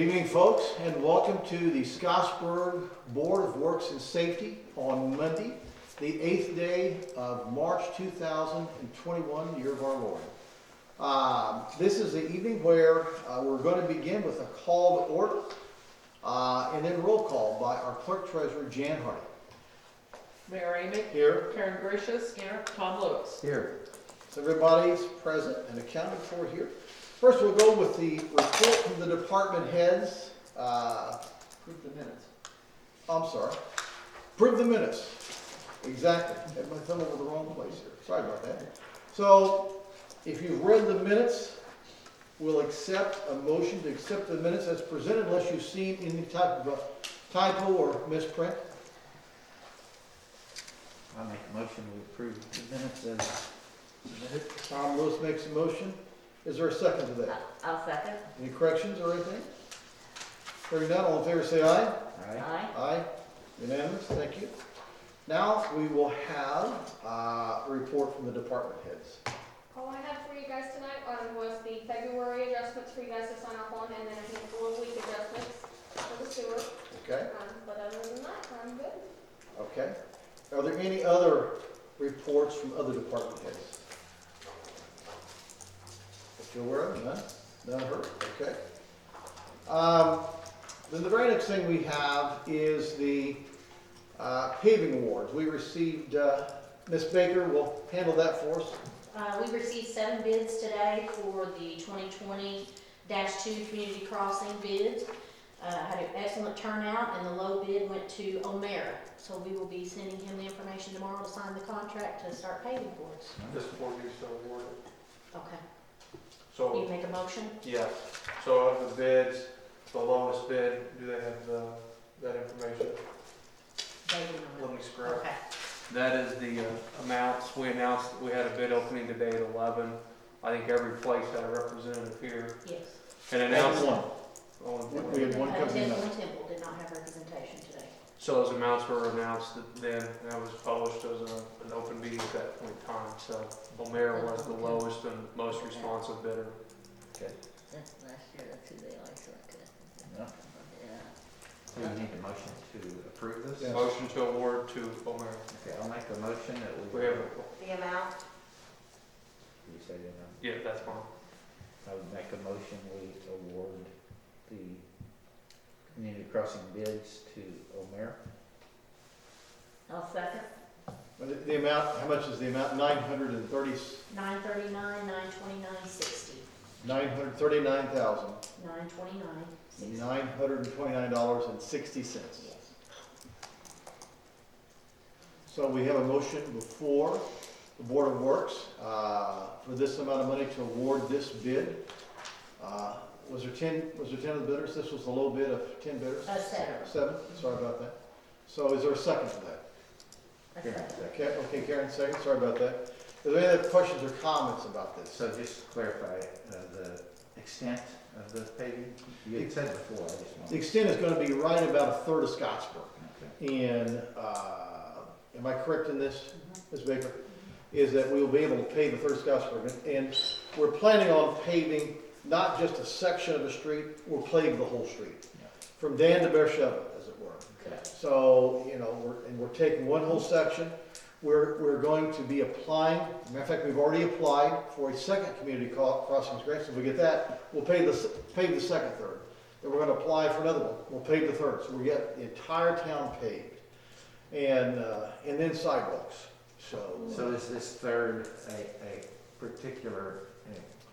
Good evening, folks, and welcome to the Scottsburg Board of Works and Safety on Monday, the 8th day of March 2021, year of our Lord. This is the evening where we're going to begin with a call to order and then roll call by our clerk treasurer, Jan Hardy. Mayor Amick. Here. Karen Gracious. Here. Tom Lewis. Here. So everybody's present and accounted for here. First, we'll go with the report from the department heads. Approve the minutes. I'm sorry. Approve the minutes. Exactly. Had my thumb over the wrong place here. Sorry about that. So, if you've read the minutes, we'll accept a motion to accept the minutes as presented unless you've seen any type of a typo or misprint. I'll make a motion to approve the minutes as submitted. Tom Lewis makes a motion. Is there a second to that? I'll second. Any corrections or anything? Hearing none, all in favor say aye. Aye. Aye. Unanimous, thank you. Now we will have a report from the department heads. All I have for you guys tonight was the February adjustments for you guys to sign off on, and then a handful of week adjustments for the sewer. Okay? But other than that, I'm good. Okay. Are there any other reports from other department heads? If you're aware of, none? None heard? Okay. Then the very next thing we have is the Paving Awards. We received, Ms. Baker will handle that for us. We received 7 bids today for the 2020-2 community crossing bids. Had an excellent turnout, and the low bid went to O'Mara. So we will be sending him the information tomorrow to sign the contract to start paving for us. Just before you so award it. Okay. So, You make a motion? yeah, so of the bids, the lowest bid, do they have that information? They will Let know. me scrub. Okay. That is the amounts. We announced that we had a bid opening today at 11. I think every place had a representative here. Yes. And announced. One. Only one. We had one company. Temple did not have representation today. So those amounts were announced then, and that was published as an open meeting at that point in time. So O'Mara was the lowest and most responsive bidder. Okay. Last year, that's who they like selected. No. Do we need a motion to approve this? Yeah. Motion to award to O'Mara. Okay, I'll make a motion that we. We have, The amount? Did you say the amount? yeah, that's fine. I would make a motion we award the community crossing bids to O'Mara. I'll second. The amount, how much is the amount? 930, $939, $929.60. 939,000. $929.60. $929.60. Yes. So we have a motion before the Board of Works for this amount of money to award this bid. Was there 10 of the bidders? This was the low bid of 10 bidders? 7. 7, sorry about that. So is there a second to that? Karen, Okay, Karen, second, sorry about that. Are there any other questions or comments about this? So just to clarify, the extent of the paving, you had said before, I just want. The extent is going to be right about a third of Scottsburg. Okay. And, am I correct in this, Ms. Baker? Is that we will be able to pave a third of Scottsburg. And we're planning on paving not just a section of the street, we'll pave the whole street. Yeah. From Dan to Beersheba, as it were. Okay. So, you know, we're taking one whole section. We're going to be applying, as a matter of fact, we've already applied for a second community crossings grant. So if we get that, we'll pave the second third. Then we're going to apply for another one. We'll pave the third. So we get the entire town paved. And then sidewalks. So is this third a particular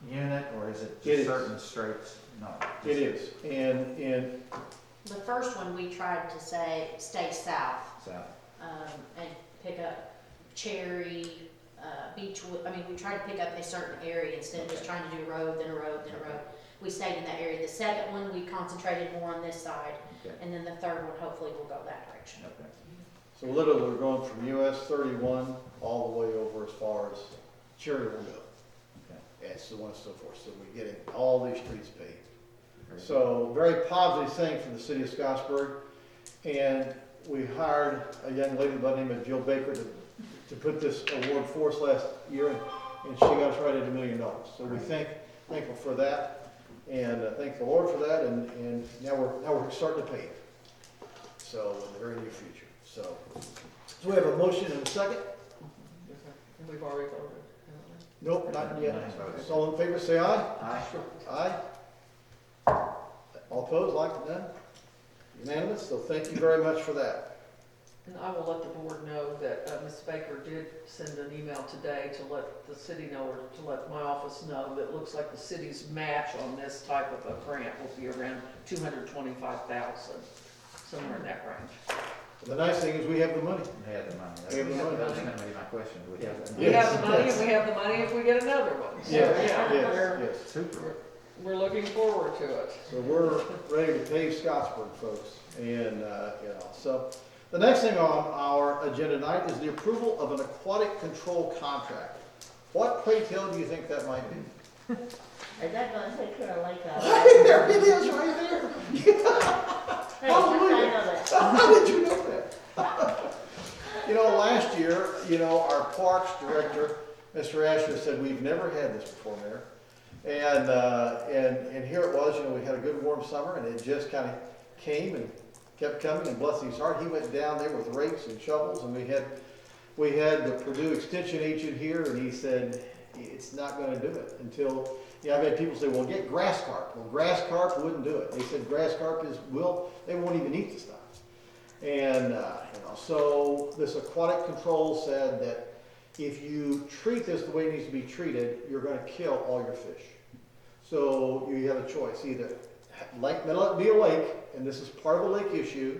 unit, or is it It is. just certain streets? No. It is. And The first one, we tried to say, stay south, So, and pick up Cherry, Beechwood. I mean, we tried to pick up a certain area instead of just trying to do a road, then a road, then a road. We stayed in that area. The second one, we concentrated more on this side, okay. and then the third one, hopefully, will go that direction. Okay. so literally we're going from US 31 all the way over as far as Cherry will go. Okay. And so on and so forth. So we're getting all these streets paved. Very So very positive thing for the city of Scottsburg. And we hired a young lady by the name of Jill Baker to put this award for us last year, and she got us right at $1 million. So we thankful for that. And thank the Lord for that, and now we're starting to pave. So, in the very near future. So we have a motion and a second? And we've already voted, haven't Nope, not yet. So all in favor, say aye. Aye. Aye. All opposed, like to none? Unanimous, so thank you very much for that. we? And I will let the board know that Ms. Baker did send an email today to let the city know, or to let my office know, that it looks like the city's match on this type of a grant will be around $225,000, somewhere in that range. The nice thing is we have the money. We have the money. We have the money. That was gonna be my question. We have the We money. Yes, have the money, yes. and we have the money if we get another one. So, Yes, yeah, yes, yes. Super. we're looking forward to it. So we're ready to pave Scottsburg, folks. And, so the next thing on our agenda tonight is the approval of an aquatic control contract. What, pray tell, do you think that might be? Is that gonna take care of Lake There it is, right there. Hey, I know that. How did you know that? Last year, our parks director, Mr. Asher, said, we've never had this before, Mayor. And here it was, we had a good warm summer, and it just kind of came and kept coming, and bless his heart, he went down there with rakes and shovels, and we had the Purdue Extension agent here, and he said, it's not gonna do it until, I've had people say, well, get grass carp. Well, grass carp wouldn't do it. They said grass carp they won't even eat the stuff. And, so this aquatic control said that if you treat this the way it needs to be treated, you're gonna kill all your fish. So you have a choice, either let it be a lake, and this is part of the lake issue,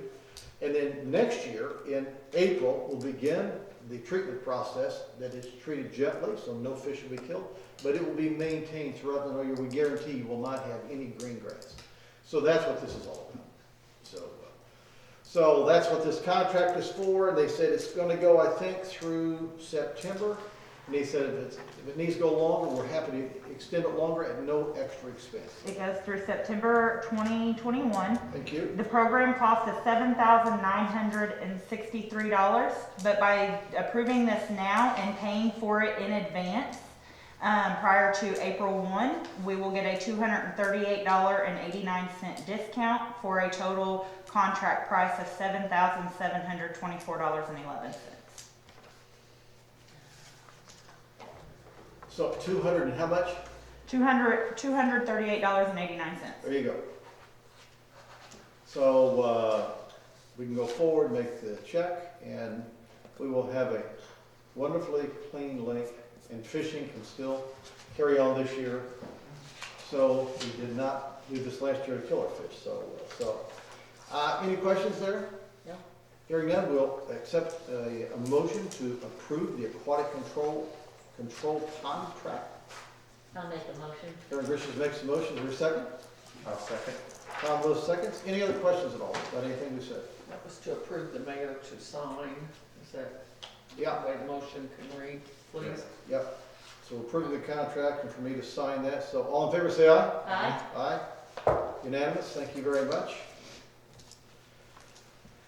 and then next year, in April, we'll begin the treatment process that is treated gently, so no fish will be killed, but it will be maintained throughout the whole year. We guarantee you will not have any green grass. So that's what this is all about. So that's what this contract is for. They said it's going to go, I think, through September. And they said if it needs to go longer, we're happy to extend it longer at no extra expense. It goes through September 2021. Thank you. The program cost is $7,963, but by approving this now and paying for it in advance, prior to April 1, we will get a $238.89 discount for a total contract price of $7,724.11. So 200 and how much? $238.89. There you go. So we can go forward, make the check, and we will have a wonderfully clean lake, and fishing can still carry on this year. So we did not do this last year to kill our fish. So any questions there? No. Hearing none, we'll accept a motion to approve the aquatic control contract. I'll make a motion. Aaron Grisham makes the motion. Is there a second? I'll second. Tom Lewis seconds. Any other questions at all about anything we said? That was to approve the mayor to sign. Is that Yeah. the way the motion can read, please? Yep. So we're approving the contract and for me to sign that. So all in favor, say aye. Aye. Aye. Unanimous. Thank you very much.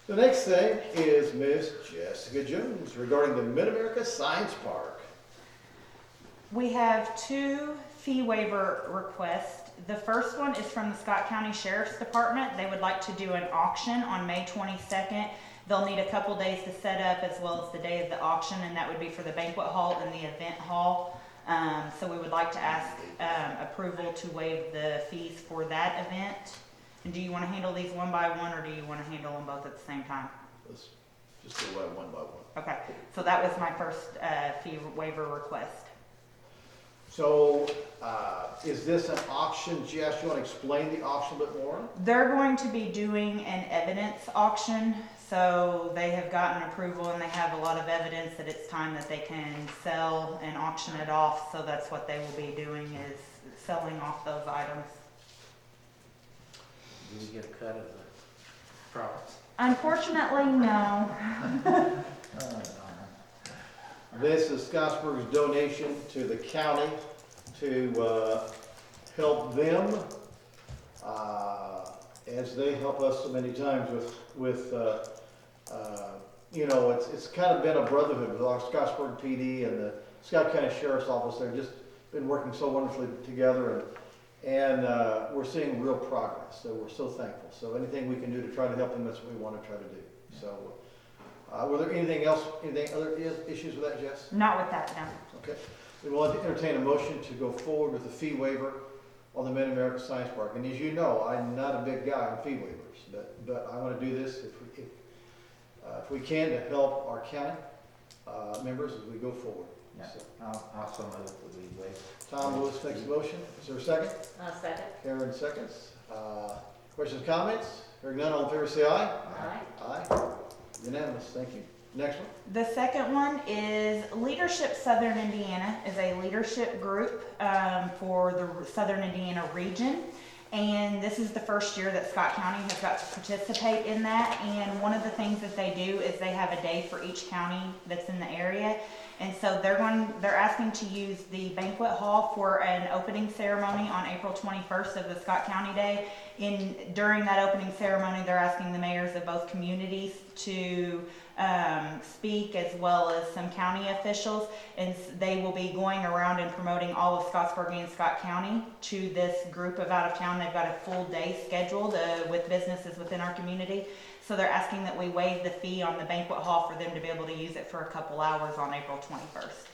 The next thing is Ms. Jessica Jones regarding the Mid-America Science Park. We have two fee waiver requests. The first one is from the Scott County Sheriff's Department. They would like to do an auction on May 22nd. They'll need a couple days to set up as well as the day of the auction, and that would be for the banquet hall and the event hall. So we would like to ask approval to waive the fees for that event. And do you want to handle these one by one, or do you want to handle them both at the same time? Let's just go one by one. Okay, so that was my first fee waiver request. So is this an auction? Jess, you want to explain the auction a bit more? They're going to be doing an evidence auction, so they have gotten approval and they have a lot of evidence that it's time that they can sell and auction it off, so that's what they will be doing, is selling off those items. Do we get a cut of the profits? Unfortunately, no. This is Scottsburg's donation to the county to help them as they help us so many times with it's kind of been a brotherhood with our Scottsburg PD and the Scott County Sheriff's Office. They've just been working so wonderfully together, And we're seeing real progress, so we're so thankful. So anything we can do to try to help them, that's what we want to try to do. So, were there anything else, other issues with that, Jess? Not with that, no. Okay. We will entertain a motion to go forward with the fee waiver on the Mid-America Science Park. And as you know, I'm not a big guy on fee waivers, but I want to do this if we can to help our county members as we go forward. Yeah, So, I'll also move that we waive. Tom Lewis makes a motion. Is there a second? Second. Karen seconds. Questions, comments? Hearing none, all in favor say aye. Aye. Aye. Unanimous, thank you. Next one. The second one is Leadership Southern Indiana is a leadership group for the Southern Indiana region. And this is the first year that Scott County has got to participate in that. And one of the things that they do is they have a day for each county that's in the area. And so they're asking to use the banquet hall for an opening ceremony on April 21st of the Scott County Day. During that opening ceremony, they're asking the mayors of both communities to speak, as well as some county officials, and they will be going around and promoting all of Scottsburg and Scott County to this group of out of town. They've got a full day scheduled with businesses within our community. So they're asking that we waive the fee on the banquet hall for them to be able to use it for a couple hours on April 21st.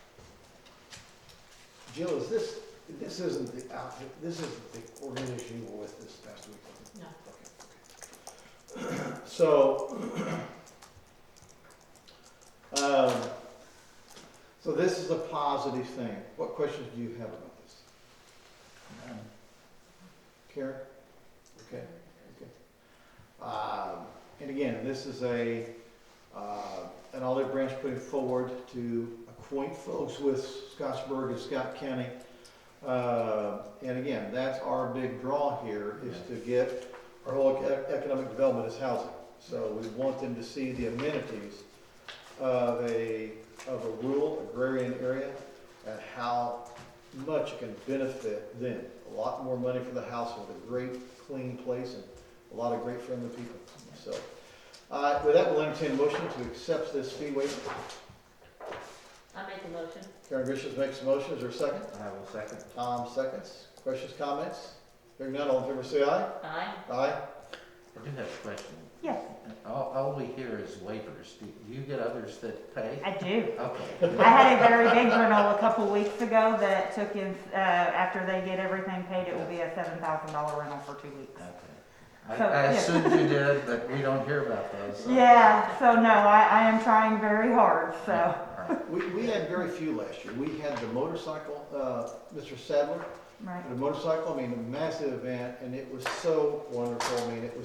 Jill, this isn't the outfit, this isn't the organization you were with this past week? No. Okay. So, so this is a positive thing. What questions do you have about this? None. Karen? Okay. And again, this is an olive branch putting forward to acquaint folks with Scottsburg and Scott County. And again, that's our big draw here, is to get our whole economic development is housing. So we want them to see the amenities of a rural agrarian area and how much it can benefit them. A lot more money for the household, a great clean place, and a lot of great friendly people. So, with that, we'll entertain a motion to accept this fee waiver. I make a motion. Karen Grisham makes a motion. Is there a second? I will second. Tom seconds. Questions, comments? Hearing none, all in favor say aye. Aye. Aye. I do have a question. Yes, All we hear is waivers. Do you get others that pay? I do. Okay. I had a very big rental a couple weeks ago that took in, after they get everything paid, it will be a $7,000 rental for 2 weeks. Okay. So, I yeah. assumed you did, but we don't hear about those. So. Yeah, so no, I am trying very hard, so. All right. We had very few last year. We had the motorcycle, Mr. Sadler, Right. the motorcycle, I mean, a massive event, and it was so wonderful. I mean, it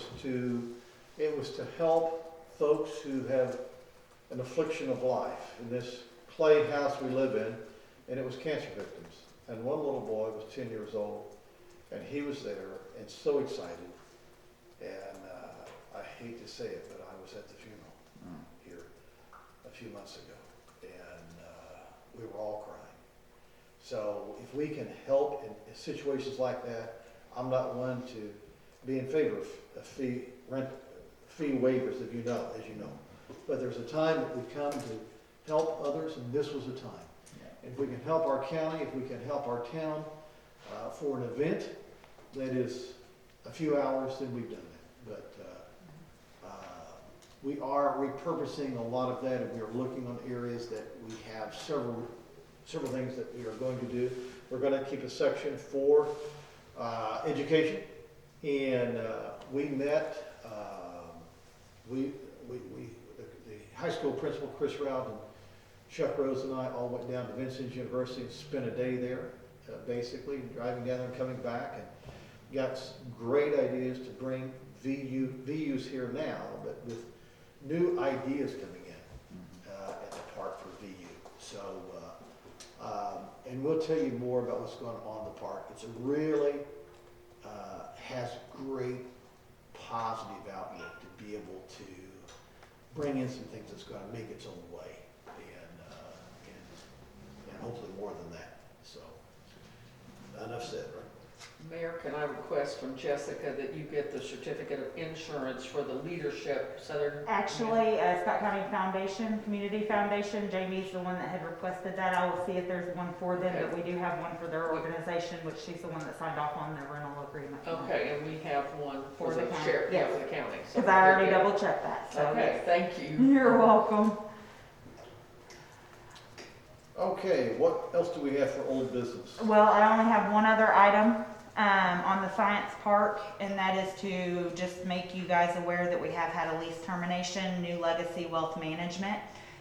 was to help folks who have an affliction of life in this clay house we live in, and it was cancer victims. And one little boy was 10 years old, and he was there and so excited. And I hate to say it, but I was at the funeral here a few months ago, and we were all crying. So if we can help in situations like that, I'm not one to be in favor of fee waivers, as you know. But there's a time that we come to help others, and this was a time. If we can help our county, if we can help our town for an event that is a few hours, then we've done that. But we are repurposing a lot of that, and we are looking on areas that we have several things that we are going to do. We're going to keep a section for education, and we met. The high school principal, Chris Rout, and Chuck Rose and I all went down to Vincennes University and spent a day there, basically driving down there and coming back, and got some great ideas to bring VUs here now, but with new ideas coming in at the park for VU. So, and we'll tell you more about what's going on in the park. It's a really has great positive outlook to be able to bring in some things that's going to make its own way, and hopefully more than that. So, enough said, right? Mayor, can I request from Jessica that you get the certificate of insurance for the Leadership Southern? Actually, Scott County Foundation, Community Foundation, Jamie's the one that had requested that. I will see if there's one for them, but we do have one for their organization, which she's the one that signed off on their rental agreement. Okay, and we have one for For the the county, sheriff, yes. for the county. So Because I already we're good. double checked that, so. Okay, thank you. You're welcome. Okay, what else do we have for old business? Well, I only have one other item, on the science park, and that is to just make you guys aware that we have had a lease termination, New Legacy Wealth Management.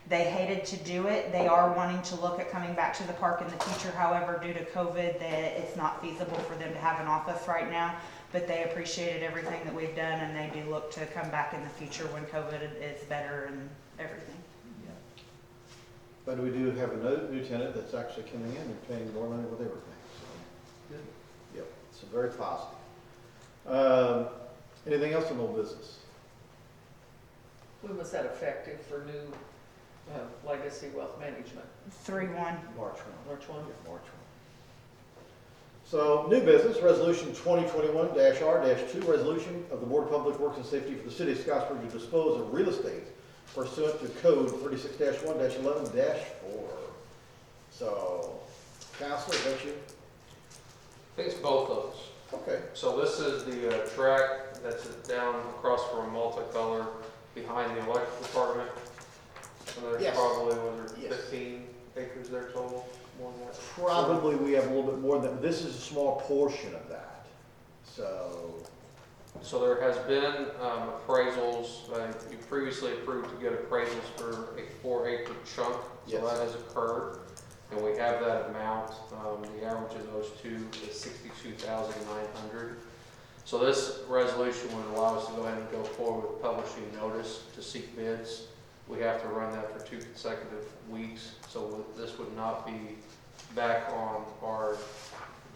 They hated to do it. They are wanting to look at coming back to the park in the future. However, due to COVID, that it's not feasible for them to have an office right now. But they appreciated everything that we've done, and they do look to come back in the future when COVID is better and everything. But we do have a new tenant that's actually coming in and paying more money than what they were paying, so. Good. Yep, so very positive. Anything else in old business? When was that effective for New Legacy Wealth Management? 3-1. March 1. March 1? Yeah, March 1. So, new business, resolution 2021-R-2, resolution of the Board of Public Works and Safety for the City of Scottsburg to dispose of real estate pursuant to Code 36-1-11-4. So, Counselor, is that you? I think it's both of us. Okay. So this is the track that's down across from Multicolor behind the electric department. And there's Yes. probably, was there Yes. 15 acres there total? More than that? Probably we have a little bit more than, this is a small portion of that. So, So there has been appraisals, you previously approved to get appraisals for a 4-acre chunk. So Yes. that has occurred, and we have that amount. The average of those two is $62,900. So this resolution would allow us to go ahead and go forward with publishing notice to seek bids. We have to run that for 2 consecutive weeks, so this would not be back on our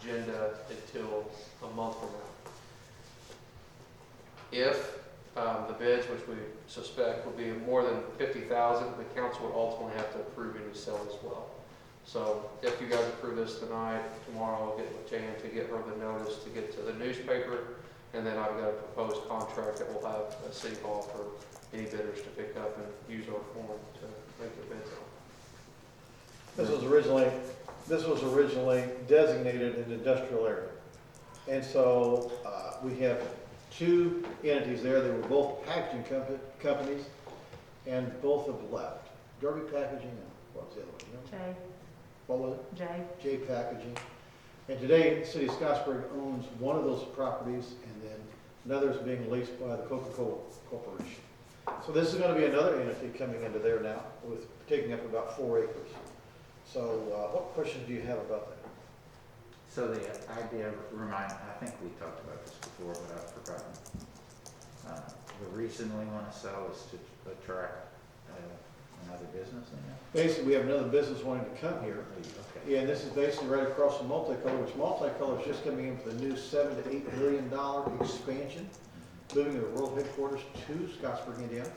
agenda until a month from now. If the bids, which we suspect will be more than $50,000, the council would ultimately have to approve any sale as well. So if you guys approve this tonight, tomorrow I'll get with Jan to get her the notice to get to the newspaper, and then I've got a proposed contract that will have a city hall for any bidders to pick up and use our form to make their bids on. this was originally designated an industrial area. And so, we have 2 entities there. They were both packaging companies, and both have left. Derby Packaging and what was the other one? You know? Jay, What was it? Jay. J Packaging. And today, the city of Scottsburg owns one of those properties, and then another is being leased by the Coca-Cola Corporation. So this is gonna be another entity coming into there now, with taking up about 4 acres. So, what questions do you have about that? So the idea, I think we talked about this before, but I've forgotten. The reason we want to sell is to attract another business in there? Basically, we have another business wanting to come here. Okay. Yeah, and this is basically right across from Multicolor, which Multicolor is just coming in for the new $7 to $8 million expansion, moving the world headquarters to Scottsburg, Indiana,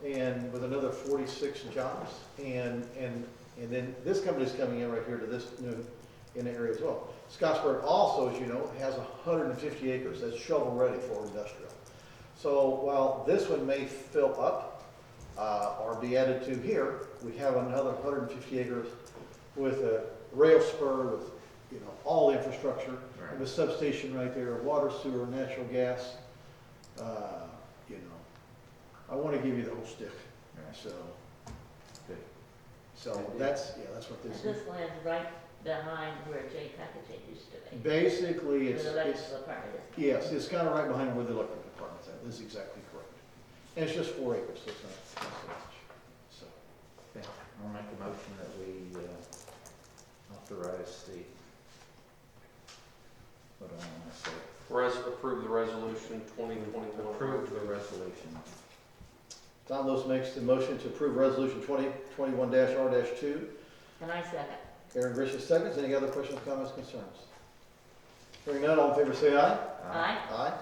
and with another 46 jobs. And then this company's coming in right here to this new in the area as well. Scottsburg also, as you know, has 150 acres that's shovel ready for industrial. So while this one may fill up or be added to here, we have another 150 acres with a rail spur with, all the infrastructure, Right. with a substation right there, water, sewer, natural gas. I want to give you the whole stick. Right. So, Good. so that's what this And is. this land's right behind where J Packaging used to be. Basically, Where it's, the electrical department is. yes, it's kind of right behind where the electric department's at. This is exactly correct. And it's just 4 acres, so it's not so much. So, Okay. I'll make a motion that we authorize the, what do I want to say? Approve the resolution 2021. Approve the resolution. Tom Lewis makes the motion to approve resolution 2021-R-2. And I second. Aaron Gricius seconds. Any other questions, comments, concerns? Hearing none, all in favor say aye. Aye. Aye.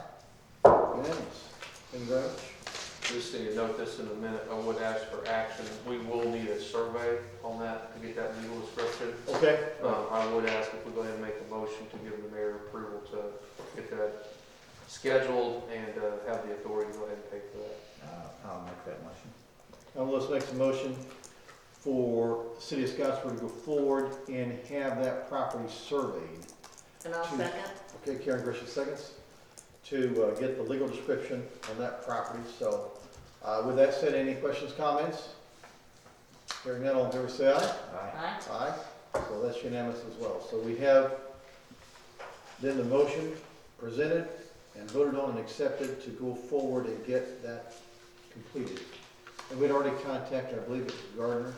Unanimous. Thank you very much. just so you note this in a minute, I would ask for action. We will need a survey on that to get that legal description. Okay? I would ask if we go ahead and make a motion to give the mayor approval to get that scheduled and have the authority to go ahead and pay for that. I'll make that motion. Let's make some motion for the city of Scottsburg to go forward and have that property surveyed. And I'll second. Okay, Karen Grisham seconds, to get the legal description on that property. So, with that said, any questions, comments? Hearing none, all in favor say aye. Aye. Aye. Aye. So that's unanimous as well. So we have then the motion presented and voted on and accepted to go forward and get that completed. And we'd already contacted, I believe it was Gardner,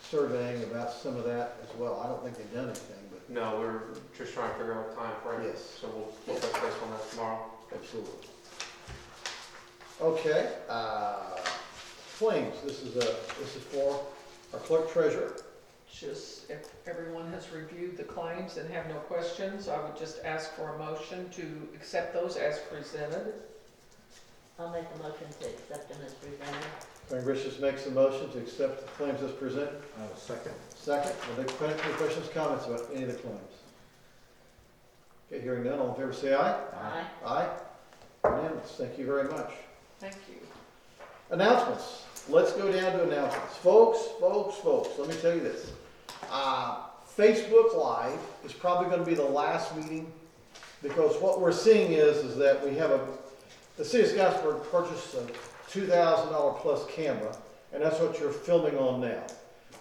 surveying about some of that as well. I don't think they've done anything, but No, we're just trying to figure out time frame. Yes. So we'll touch base on that tomorrow. absolutely. Okay, claims, this is for our clerk treasurer. Just if everyone has reviewed the claims and have no questions, I would just ask for a motion to accept those as presented. I'll make a motion to accept them as presented. Karen Grisham makes the motion to accept the claims as presented. I will second. Second, are there any questions, comments about any of the claims? Okay, hearing none, all in favor say aye. Aye. Aye. Unanimous, thank you very much. Thank you. Announcements, let's go down to announcements. Folks, let me tell you this. Facebook Live is probably gonna be the last meeting, because what we're seeing is that we have the city of Scottsburg purchased a $2,000 plus camera, and that's what you're filming on now.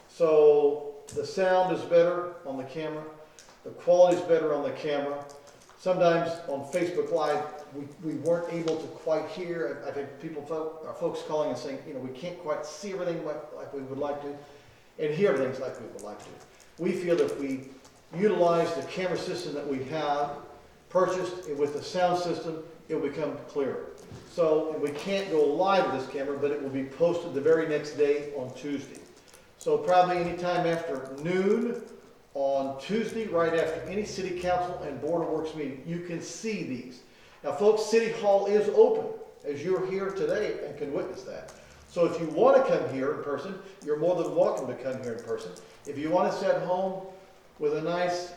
So the sound is better on the camera, the quality is better on the camera. Sometimes on Facebook Live, we weren't able to quite hear. I think our folks calling and saying, we can't quite see everything like we would like to, and hear things like we would like to. We feel if we utilize the camera system that we have purchased with the sound system, it will become clearer. So we can't go live with this camera, but it will be posted the very next day on Tuesday. So probably anytime after noon on Tuesday, right after any city council and board of works meeting, you can see these. Now folks, City Hall is open, as you're here today and can witness that. So if you want to come here in person, you're more than welcome to come here in person. If you want to sit home with a nice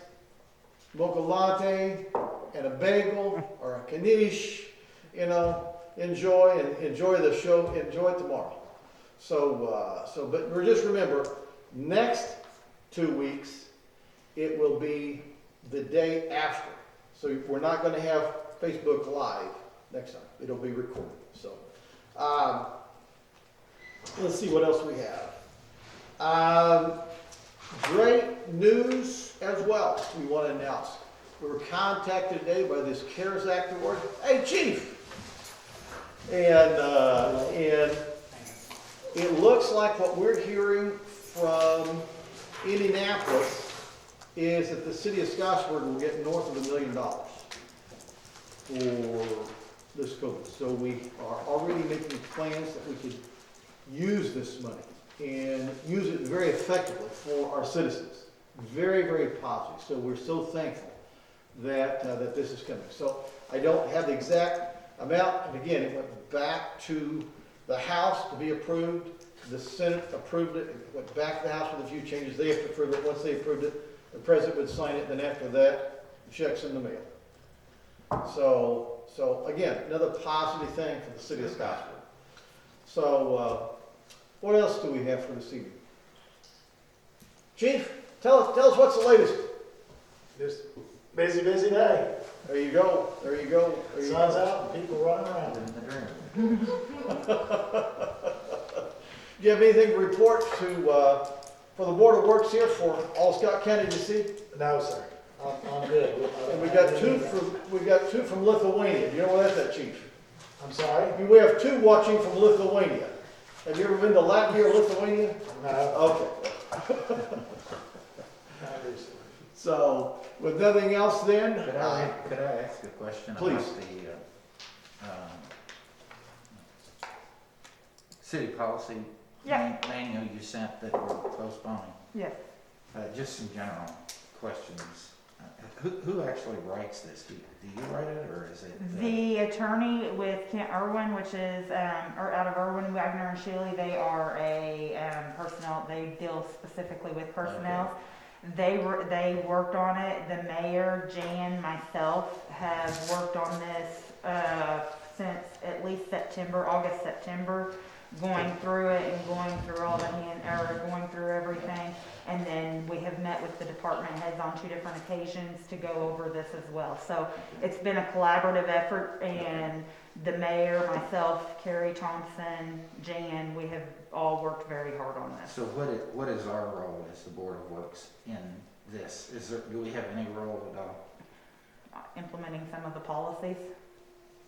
mocha latte and a bagel or a knish, enjoy the show, enjoy it tomorrow. But just remember, next 2 weeks, it will be the day after. So we're not going to have Facebook Live next time. It'll be recorded. So, let's see what else we have. Great news as well we want to announce. We were contacted today by this CARES Act award. Hey, Chief! And it looks like what we're hearing from Indianapolis is that the city of Scottsburg will get north of $1 million for this COVID. So we are already making plans that we could use this money and use it very effectively for our citizens. Very, very positive. So we're so thankful that this is coming. So I don't have the exact amount, and again, it went back to the House to be approved. The Senate approved it. It went back to the House with a few changes. They have to approve it. Once they approved it, the President would sign it. Then after that, the check's in the mail. So again, another positive thing for the city of Scottsburg. So what else do we have for this evening? Chief, tell us what's the latest. Just busy day. There you go. There you go. There you Sun's go. out and people running around. In the dream. Do you have anything to report for the Board of Works here for all Scott County to see? No, sir. I'm good. And we got two from Lithuania. Do you know where that's at, Chief? I'm sorry? We have two watching from Lithuania. Have you ever been to Latvia or Lithuania? No. Okay. Not recently. So, with nothing else then? Could I ask a question Please. about the city policy Yeah. manual you sent that we're postponing? Yes. Just some general questions. Who actually writes this? Do you write it, or is it? The attorney with Kent Irwin, which is, or out of Irwin, Wagner and Shealy, they are a, personnel, they deal specifically with personnel. They worked on it. The mayor, Jan, myself have worked on this, since at least August, September, going through it and going through all going through everything. And then we have met with the department heads on 2 different occasions to go over this as well. So it's been a collaborative effort, and the mayor, myself, Carrie Thompson, Jan, we have all worked very hard on this. So what is our role as the Board of Works in this? Do we have any role at all? Implementing some of the policies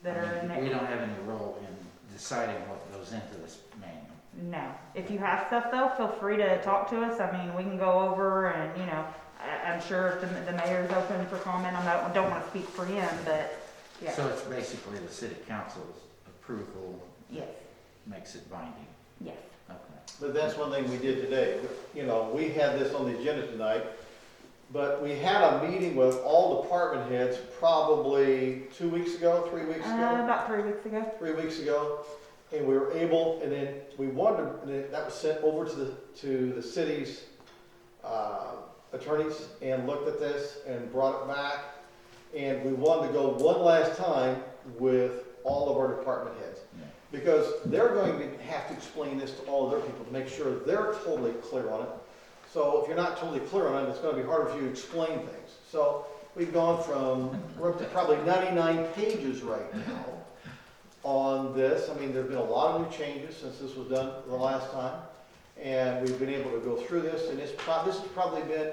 that are in We there. don't have any role in deciding what goes into this manual. No. If you have stuff though, feel free to talk to us. I mean, we can go over and, I'm sure if the mayor's open for comment on that, I don't want to speak for him, but yeah. So it's basically the city council's approval Yes, makes it binding. yes. Okay. But that's one thing we did today. We had this on the agenda tonight, but we had a meeting with all department heads probably 2 weeks ago, 3 weeks ago. About 3 weeks ago. 3 weeks ago, and we were able, and then we wanted, and then that was sent over to the city's attorneys and looked at this and brought it back. And we wanted to go one last time with all of our department heads. Yeah. Because they're going to have to explain this to all of their people to make sure they're totally clear on it. So if you're not totally clear on it, it's going to be harder for you to explain things. So we've gone from, we're up to probably 99 pages right now on this. I mean, there've been a lot of new changes since this was done the last time. And we've been able to go through this, and this has probably been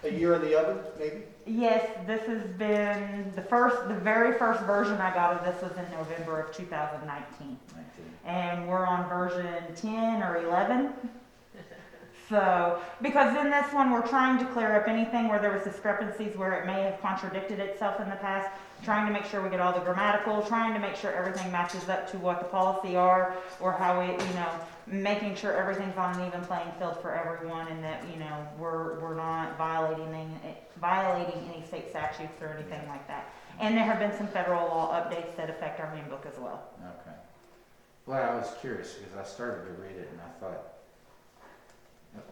a year in the oven, maybe? Yes, this has been the very first version I got of this was in November of 2019. And we're on version 10 or 11. So, because in this one, we're trying to clear up anything where there was discrepancies where it may have contradicted itself in the past, trying to make sure we get all the grammatical, trying to make sure everything matches up to what the policy are, or how we, making sure everything's on an even playing field for everyone, and that, we're not violating any state statutes or anything like that. And there have been some federal law updates that affect our handbook as well. Okay. Well, I was curious because I started to read it and I thought,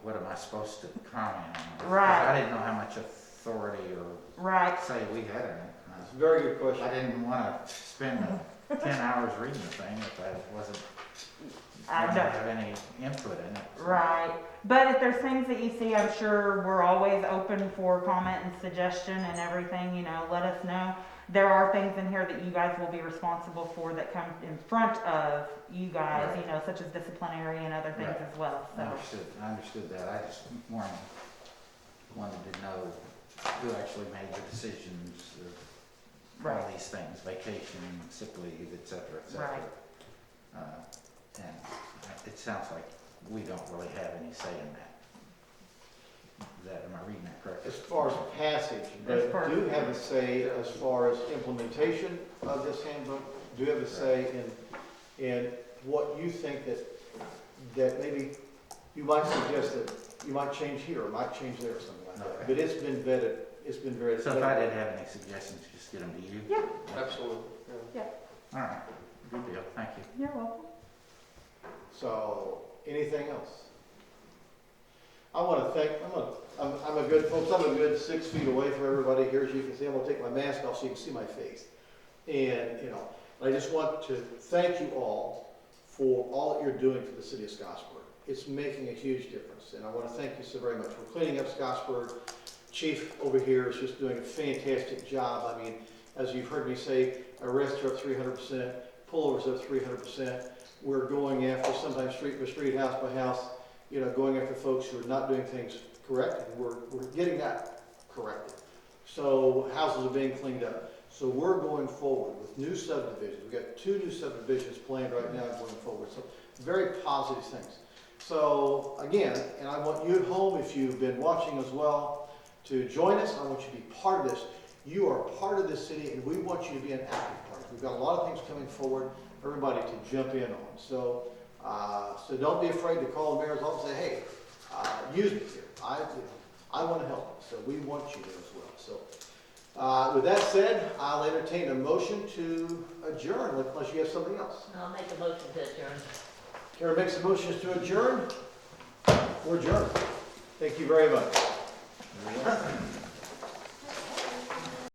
what am I supposed to comment on? 'Cause Right. I didn't know how much authority or Right. say we had in it. It's a very good question. I didn't want to spend 10 hours reading the thing if I wasn't I going to don't. have any input in it. So- Right. But if there's things that you see, I'm sure we're always open for comment and suggestion and everything, let us know. There are things in here that you guys will be responsible for that come in front of you guys, Right. Such as disciplinary and other things Right. as well, so. I understood that. I just wanted to know who actually made the decisions of all Right. these things, vacation, sick leave, et cetera, et cetera. Right. And it sounds like we don't really have any say in that. Am I reading that correctly? As far as passage, As but far as- do have a say as far as implementation of this handbook, do have a say in what you think that maybe you might suggest that you might change here or might change there or something like that. Okay. But it's been vetted. So if I did have any suggestions, just get them to you? Yeah. Absolutely, yeah. All right, good deal, thank you. You're welcome. So, anything else? I want to thank, I'm a good 6 feet away from everybody here, as you can see. I'm going to take my mask off so you can see my face. And, I just want to thank you all for all that you're doing for the city of Scottsburg. It's making a huge difference, and I want to thank you so very much for cleaning up Scottsburg. Chief over here is just doing a fantastic job. I mean, as you've heard me say, arrests are up 300%, pullovers up 300%. We're going after, sometimes street by street, house by house, going after folks who are not doing things correct, and we're getting that corrected. So houses are being cleaned up. So we're going forward with new subdivisions. We've got 2 new subdivisions planned right now going forward. So very positive things. So again, and I want you at home, if you've been watching as well, to join us. I want you to be part of this. You are part of this city, and we want you to be an active part. We've got a lot of things coming forward for everybody to jump in on. So so don't be afraid to call the mayor's office and say, hey, use me here. I I want to help, so we want you there as well. So, with that said, I'll entertain a motion to adjourn, unless you have something else. I'll make a motion to adjourn. Karen makes a motion to adjourn. We're adjourned. Thank you very much.